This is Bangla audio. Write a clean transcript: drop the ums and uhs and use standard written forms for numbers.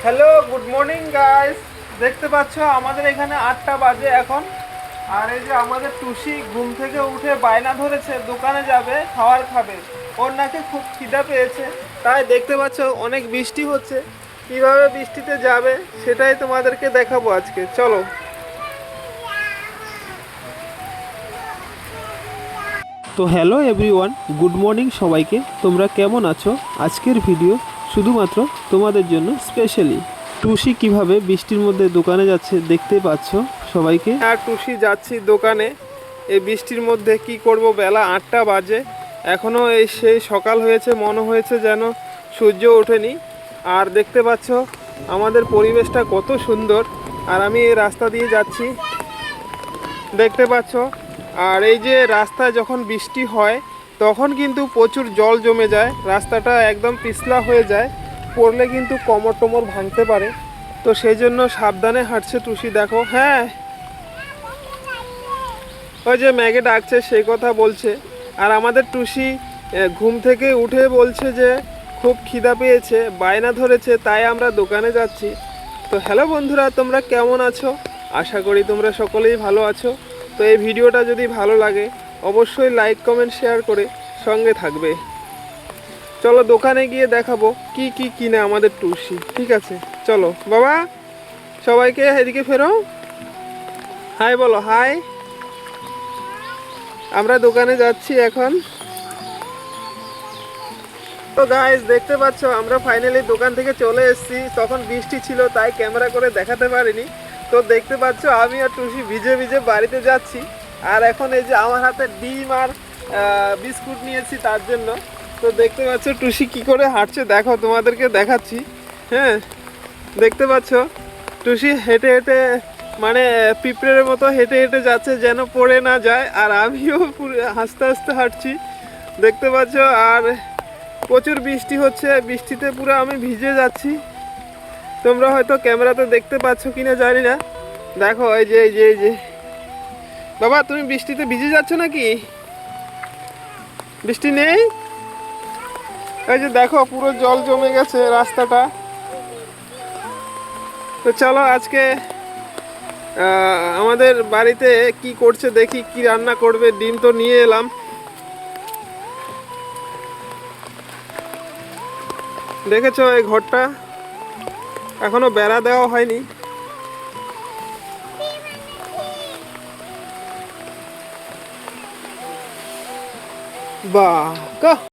Hello, good morning guys. দেখতে পাচ্ছ আমাদের এখানে 8টা বাজে এখন। আর এই যে আমাদের টুসি ঘুম থেকে উঠে বায়না ধরেছে দোকানে যাবে, খাবার খাবে। ওর নাকি খুব খিদা পেয়েছে, তাই দেখতে পাচ্ছ অনেক বৃষ্টি হচ্ছে। কিভাবে বৃষ্টিতে যাবে সেটাই তোমাদেরকে দেখাবো আজকে, চলো। তো হ্যালো এভরিওয়ান, গুড মর্নিং সবাইকে। তোমরা কেমন আছো? আজকের ভিডিও শুধুমাত্র তোমাদের জন্য স্পেশালি। টুসি কিভাবে বৃষ্টির মধ্যে দোকানে যাচ্ছে দেখতে পাচ্ছ সবাইকে। আর টুসি যাচ্ছি দোকানে এই বৃষ্টির মধ্যে। কি করব, বেলা 8টা বাজে, এখনও সেই সকাল হয়েছে, মনে হয়েছে যেন সূর্য ওঠেনি। আর দেখতে পাচ্ছ আমাদের পরিবেশটা কত সুন্দর। আর আমি এই রাস্তা দিয়ে যাচ্ছি, দেখতে পাচ্ছ। আর এই যে রাস্তায় যখন বৃষ্টি হয় তখন কিন্তু প্রচুর জল জমে যায়, রাস্তাটা একদম পিছলা হয়ে যায়, পড়লে কিন্তু কোমর টোমর ভাঙতে পারে। তো সেই জন্য সাবধানে হাঁটছে টুসি, দেখো। হ্যাঁ, ওই যে ম্যাগে ডাকছে সেই কথা বলছে। আর আমাদের টুসি ঘুম থেকে উঠে বলছে যে খুব খিদা পেয়েছে, বায়না ধরেছে, তাই আমরা দোকানে যাচ্ছি। তো হ্যালো বন্ধুরা, তোমরা কেমন আছো? আশা করি তোমরা সকলেই ভালো আছো। তো এই ভিডিওটা যদি ভালো লাগে অবশ্যই লাইক কমেন্ট শেয়ার করে সঙ্গে থাকবে। চলো দোকানে গিয়ে দেখাবো কি কি কিনে আমাদের টুসি, ঠিক আছে? চলো বাবা, সবাইকে এদিকে ফেরো, হাই বলো, হাই। আমরা দোকানে যাচ্ছি এখন। তো গাইস দেখতে পাচ্ছ আমরা ফাইনালি দোকান থেকে চলে এসেছি। তখন বৃষ্টি ছিল তাই ক্যামেরা করে দেখাতে পারিনি। তো দেখতে পাচ্ছ আমি আর টুসি ভিজে ভিজে বাড়িতে যাচ্ছি। আর এখন এই যে আমার হাতে ডিম আর বিস্কুট নিয়েছি তার জন্য। তো দেখতে পাচ্ছ টুসি কি করে হাঁটছে, দেখো তোমাদেরকে দেখাচ্ছি। হ্যাঁ, দেখতে পাচ্ছ টুসি হেঁটে হেঁটে মানে পিঁপড়ের মতো হেঁটে হেঁটে যাচ্ছে যেন পড়ে না যায়। আর আমিও পুরো হাসতে হাসতে হাঁটছি, দেখতে পাচ্ছ। আর প্রচুর বৃষ্টি হচ্ছে, বৃষ্টিতে পুরো আমি ভিজে যাচ্ছি। তোমরা হয়তো ক্যামেরাতে দেখতে পাচ্ছ কিনা জানি না। দেখো এই যে এই যে এই যে বাবা, তুমি বৃষ্টিতে ভিজে যাচ্ছ নাকি? বৃষ্টি নেই, এই যে দেখো পুরো জল জমে গেছে রাস্তাটা। তো চলো আজকে আমাদের বাড়িতে কি করছে দেখি, কি রান্না করবে। ডিম তো নিয়ে এলাম। দেখেছো এই ঘরটা এখনো বেড়া দেওয়া হয়নি। বাহ,